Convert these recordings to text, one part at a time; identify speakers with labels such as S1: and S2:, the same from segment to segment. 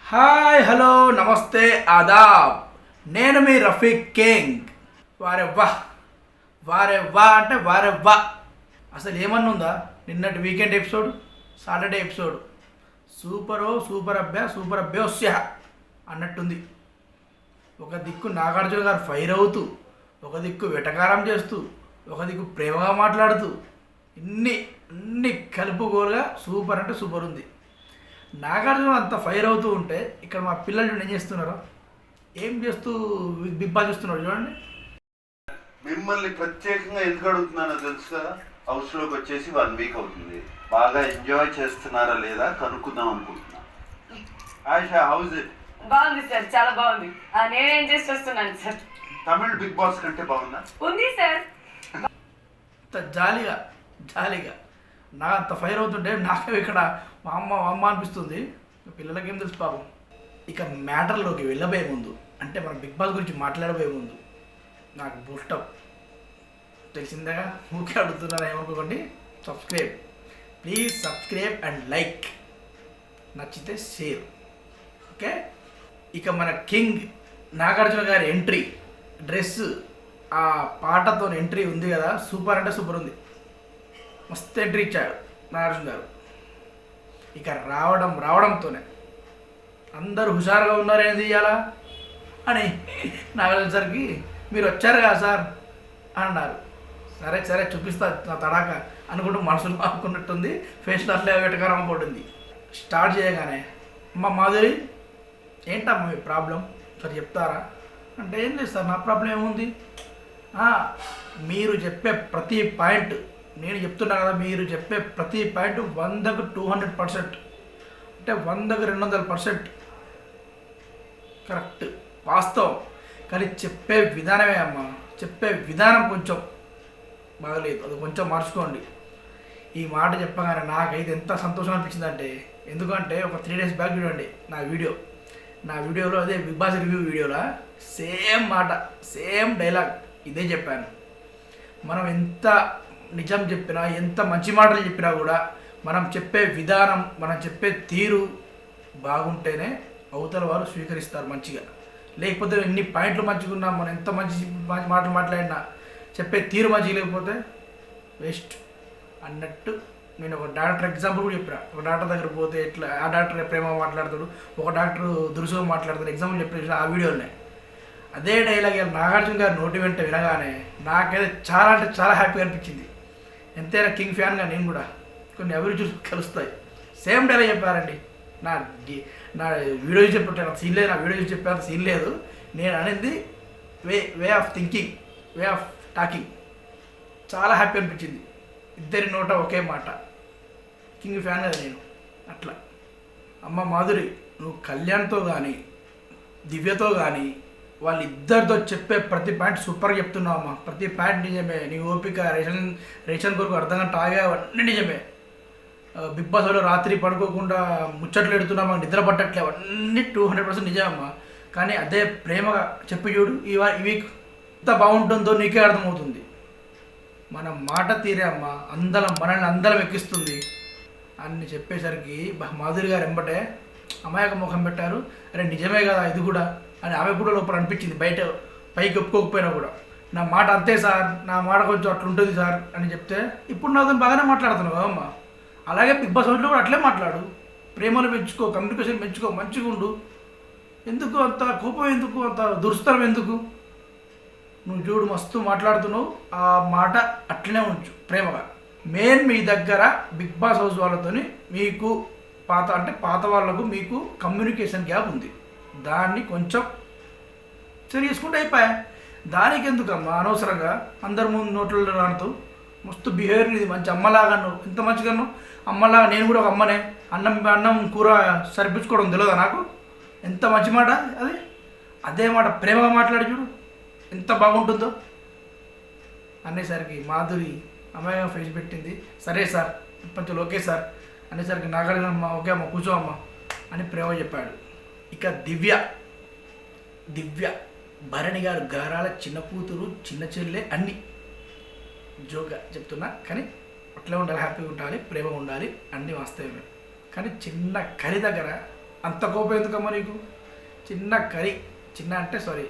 S1: Hi hello నమస్తే ఆదాబ్. నేను మీ రఫీక్ కింగ్. వారే వా అంటే వారే వా. అసలు ఏమన్నా ఉందా? నిన్నటి weekend episode, Saturday episode super అభ్యోస్య అన్నట్టుంది. ఒక దిక్కు నాగార్జున గారు ఫైర్ అవుతూ, ఒక దిక్కు వెటకారం చేస్తూ, ఒక దిక్కు ప్రేమగా మాట్లాడుతూ, అన్ని కలుపుగోలుగా సూపర్ అంటే సూపర్ ఉంది. నాగార్జున అంత ఫైర్ అవుతూ ఉంటే ఇక్కడ మా పిల్లలు ఏం చేస్తున్నారో, ఏం చేస్తూ బిగ్ బాస్ చూస్తున్నారు చూడండి.
S2: మిమ్మల్ని ప్రత్యేకంగా ఎందుకు అడుగుతున్నానో తెలుసు కదా. హౌస్లోకి వచ్చేసి 1 వీక్ అవుతుంది. బాగా ఎంజాయ్ చేస్తున్నారా లేదా కనుక్కుందాం అనుకుంటున్నా. Ayesha, house it?
S3: బాగుంది సార్, చాలా బాగుంది. నేనేం చేసి వస్తున్నాను సార్.
S2: తమిళ బిగ్ బాస్ కంటే బాగుందా?
S3: ఉంది సార్.
S1: జాలీగా నా అంత ఫైర్ అవుతుంటే నాకే ఇక్కడ మా అమ్మ అనిపిస్తుంది. పిల్లలకి ఏం తెలుసు పాపం. ఇక మ్యాటర్లోకి వెళ్ళబోయే ముందు, అంటే మనం బిగ్ బాస్ గురించి మాట్లాడబోయే ముందు నాకు బూస్టప్ తెలిసిందేగా, ఊకే అడుగుతున్నారా ఏమనుకోకండి. ప్లీజ్ సబ్స్క్రైబ్ అండ్ లైక్, నచ్చితే షేర్. ఓకే, ఇక మన కింగ్ నాగార్జున గారి ఎంట్రీ, డ్రెస్, ఆ పాటతో ఎంట్రీ ఉంది కదా, సూపర్ అంటే సూపర్ ఉంది. మస్తు ఎంట్రీ ఇచ్చాడు నాగార్జున గారు. ఇక రావడంతోనే అందరూ హుషారుగా ఉన్నారు, ఏంది ఇవ్వాలా అని నాగార్జున సార్కి మీరు వచ్చారు కదా సార్ అన్నారు. సరే చూపిస్తా నా తడాక అనుకుంటూ మనసులో అనుకున్నట్టుంది. ఫేస్లో అట్లే వెటకారం పడుతుంది. స్టార్ట్ చేయగానే అమ్మ మాధురి, ఏంటమ్మా మీ ప్రాబ్లం సార్ చెప్తారా అంటే, ఏం లేదు సార్ నా ప్రాబ్లం ఏముంది, మీరు చెప్పే ప్రతి పాయింట్, నేను చెప్తున్నా కదా, మీరు చెప్పే ప్రతి పాయింట్ 100కు 200%, అంటే 100కు 200% కరెక్ట్, వాస్తవం. కానీ చెప్పే విధానమే అమ్మ, చెప్పే విధానం కొంచెం బాగలేదు, అది కొంచెం మార్చుకోండి. ఈ మాట చెప్పగానే నాకైతే ఎంత సంతోషం అనిపించిందంటే, ఎందుకంటే ఒక 3 days బ్యాక్ చూడండి నా వీడియోలో అదే బిగ్ బాస్ రివ్యూ వీడియోలో సేమ్ మాట, సేమ్ డైలాగ్ ఇదే చెప్పాను. మనం ఎంత నిజం చెప్పినా, ఎంత మంచి మాటలు చెప్పినా కూడా మనం చెప్పే విధానం, మనం చెప్పే తీరు బాగుంటేనే అవతల వారు స్వీకరిస్తారు మంచిగా. లేకపోతే ఎన్ని పాయింట్లు మంచిగా ఉన్నా, మనం ఎంత మంచి మాటలు మాట్లాడినా చెప్పే తీరు మంచిగా లేకపోతే వేస్ట్ అన్నట్టు. నేను ఒక డాక్టర్ ఎగ్జాంపుల్ కూడా చెప్పిన. ఒక డాక్టర్ దగ్గర పోతే ఎట్లా, ఆ డాక్టర్ ప్రేమ మాట్లాడతాడు, ఒక డాక్టర్ దురుసుగా మాట్లాడతాడు, ఎగ్జాంపుల్ చెప్పిన ఆ వీడియోనే అదే డైలాగ్ నాగార్జున గారు నోటి వెంట వినగానే నాకైతే చాలా అంటే చాలా హ్యాపీగా అనిపించింది. ఎంతైనా కింగ్ ఫ్యాన్గా నేను కూడా కొన్ని అభిరుచులు కలుస్తాయి. సేమ్ డైలాగ్ చెప్పారండి. నా వీడియో చెప్పాను సీన్ లేదు, నా వీడియో చెప్పాను సీన్ లేదు. నేను అనేది way of thinking, way of talking చాలా హ్యాపీ అనిపించింది. ఇద్దరి నోట ఒకే మాట. కింగ్ ఫ్యాన్ కదా నేను. అట్లా అమ్మ మాధురి, నువ్వు కళ్యాణ్తో కానీ దివ్యతో కానీ వాళ్ళిద్దరితో చెప్పే ప్రతి పాయింట్ సూపర్గా చెప్తున్నావు అమ్మ. ప్రతి పాయింట్ నిజమే. నీ ఓపిక, రేషన్ కొరకు అర్థం గంట ఆగేవన్నీ నిజమే. బిగ్ బాస్లో రాత్రి పడుకోకుండా ముచ్చట్లు ఎడుతున్నా, మాకు నిద్ర పట్టట్లే, అవన్నీ 200% నిజమమ్మా. కానీ అదే ప్రేమగా చెప్పి చూడు, ఈ వీక్ ఎంత బాగుంటుందో నీకే అర్థమవుతుంది. మన మాట తీరే అమ్మ, మనల్ని అందరం ఎక్కిస్తుంది అని చెప్పేసరికి మాధురి గారు ఎంబటే అమాయక ముఖం పెట్టారు. అరే నిజమే కదా ఇది కూడా అని ఆమె కూడా లోపల అనిపించింది, బయట పైకి ఒప్పుకోకపోయినా కూడా. నా మాట అంతే సార్, నా మాట కొంచెం అట్లుంటుంది సార్ అని చెప్తే, ఇప్పుడు నాతో బాగానే మాట్లాడుతున్నావు కదమ్మా, అలాగే బిగ్ బాస్ హౌస్లో కూడా అట్లే మాట్లాడు, ప్రేమను పెంచుకో, కమ్యూనికేషన్ పెంచుకో, మంచిగా ఉండు. ఎందుకు అంత కోపం, ఎందుకు అంత దురుస్తరం, ఎందుకు? నువ్వు చూడు మస్తు మాట్లాడుతున్నావు, ఆ మాట అట్లనే ఉంచు ప్రేమగా. మెయిన్ మీ దగ్గర బిగ్ బాస్ హౌస్ వాళ్ళతో మీకు పాత వాళ్ళకు మీకు కమ్యూనికేషన్ గ్యాప్ ఉంది. దాన్ని కొంచెం సరి చేసుకుంటే అయిపోయా. దానికి ఎందుకమ్మా అనవసరంగా అందరి ముందు నోట్లో రాడుతూ మస్తు బిహేవియర్. ఇది మంచి అమ్మలాగా, నువ్వు ఎంత మంచిగా అమ్మలాగా. నేను కూడా ఒక అమ్మనే. అన్నం కూర సరిపించుకోవడం తెలియదా నాకు? ఎంత మంచి మాట అది. అదే మాట ప్రేమగా మాట్లాడి చూడు ఎంత బాగుంటుందో అనేసరికి మాధురి అమ్మాయిగా ఫేస్ పెట్టింది. సరే సార్, కొంచెం ఓకే సార్ అనేసరికి నాగార్జున అమ్మ ఓకే అమ్మ కూర్చో అమ్మ అని ప్రేమ చెప్పాడు. ఇక దివ్య భరణి గారు గారాల చిన్న కూతురు, చిన్న చెల్లె, అన్నీ జోగా చెప్తున్నా. కానీ అట్లే ఉండాలి, హ్యాపీగా ఉండాలి, ప్రేమ ఉండాలి, అన్నీ వాస్తవమే. కానీ చిన్న కరి దగ్గర అంత కోపం ఎందుకమ్మా నీకు? చిన్న కర్రీ, చిన్న అంటే సారీ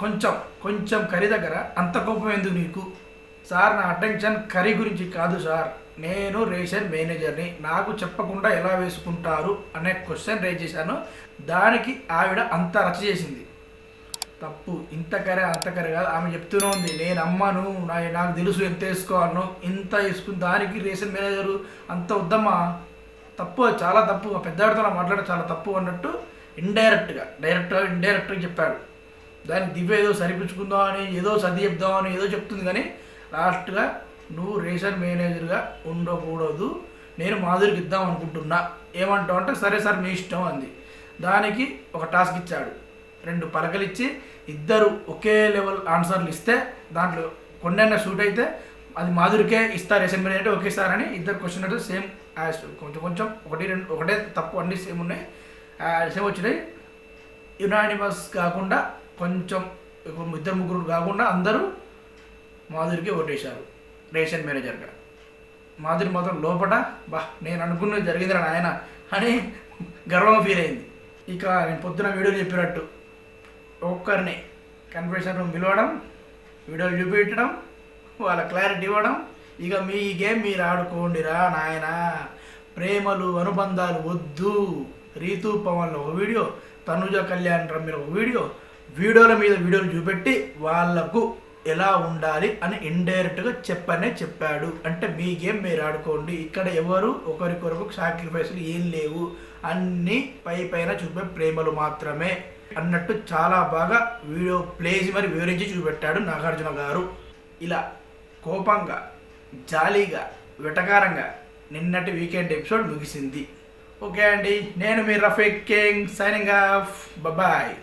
S1: కొంచెం కొంచెం కర్రీ దగ్గర అంత కోపం ఎందుకు నీకు? సార్ నా అటెన్షన్ కర్రీ గురించి కాదు సార్, నేను రేషన్ మేనేజర్ని, నాకు చెప్పకుండా ఎలా వేసుకుంటారు అనే క్వశ్చన్ రేజ్ చేశాను. దానికి ఆవిడ అంత రచ్చ చేసింది. తప్పు ఇంత కర్రీ అంత కర్రీ కాదు, ఆమె చెప్తూనే ఉంది నేను అమ్మను, నాకు తెలుసు ఎంత వేసుకోవాలను, ఇంత వేసుకుని దానికి రేషన్ మేనేజరు అంత వద్దమ్మా. తప్పు, చాలా తప్పు. ఆ పెద్దవాడితో నా మాట్లాడడం చాలా తప్పు అన్నట్టు ఇండైరెక్ట్గా చెప్పాడు. దానికి దివ్య ఏదో సరిపించుకుందామని, ఏదో సర్ది చెప్దామని ఏదో చెప్తుంది, కానీ లాస్ట్గా నువ్వు రేషన్ మేనేజర్గా ఉండకూడదు, నేను మాధురికి ఇద్దాం అనుకుంటున్నా, ఏమంటావు అంటే సరే సార్ మీ ఇష్టం అంది. దానికి ఒక టాస్క్ ఇచ్చాడు, 2 పలకలు ఇచ్చి ఇద్దరు ఒకే లెవెల్ ఆన్సర్లు ఇస్తే దాంట్లో కొన్నైనా షూట్ అయితే అది మాధురికే ఇస్తారు, రేషన్ మేనేజర్ అంటే ఓకే సార్ అని. ఇద్దరు క్వశ్చన్ అయితే సేమ్ కొంచెం ఒకటే తప్పు, అన్నీ సేమ్ ఉన్నాయి, సేమ్ వచ్చినాయి. యునానిమస్ కాకుండా కొంచెం ఇద్దరు ముగ్గురు కాకుండా అందరూ మాధురికి ఓటేశారు రేషన్ మేనేజర్గా. మాధురి మాత్రం లోపల నేను అనుకున్నది జరిగిందిరా నాయన అని గర్వంగా ఫీల్ అయింది. ఇక నేను పొద్దున వీడియోలు చెప్పినట్టు ఒక్కరిని కన్ఫరెన్స్ రూమ్ పిలవడం, వీడియోలు చూపించడం, వాళ్ళ క్లారిటీ ఇవ్వడం, ఇక మీ గేమ్ మీరు ఆడుకోండిరా నాయన, ప్రేమలు అనుబంధాలు వద్దు. రీతూ పవన్లో ఒక వీడియో, తనుజ కళ్యాణ్ రమ్మిలో ఒక వీడియోల మీద వీడియోలు చూపెట్టి వాళ్లకు ఎలా ఉండాలి అని ఇండైరెక్ట్గా చెప్పాడు. అంటే మీ గేమ్ మీరు ఆడుకోండి, ఇక్కడ ఎవరు ఒకరికొరకు సాక్రిఫైస్లు ఏం లేవు, అన్నీ పైన చూపే ప్రేమలు మాత్రమే అన్నట్టు చాలా బాగా వీడియో ప్లేస్ మరి వివరించి చూపెట్టాడు నాగార్జున గారు. ఇలా కోపంగా, జాలీగా, వెటకారంగా నిన్నటి వీకెండ్ ఎపిసోడ్ ముగిసింది. ఓకే అండి, నేను మీ Rafiq king signing off, bye.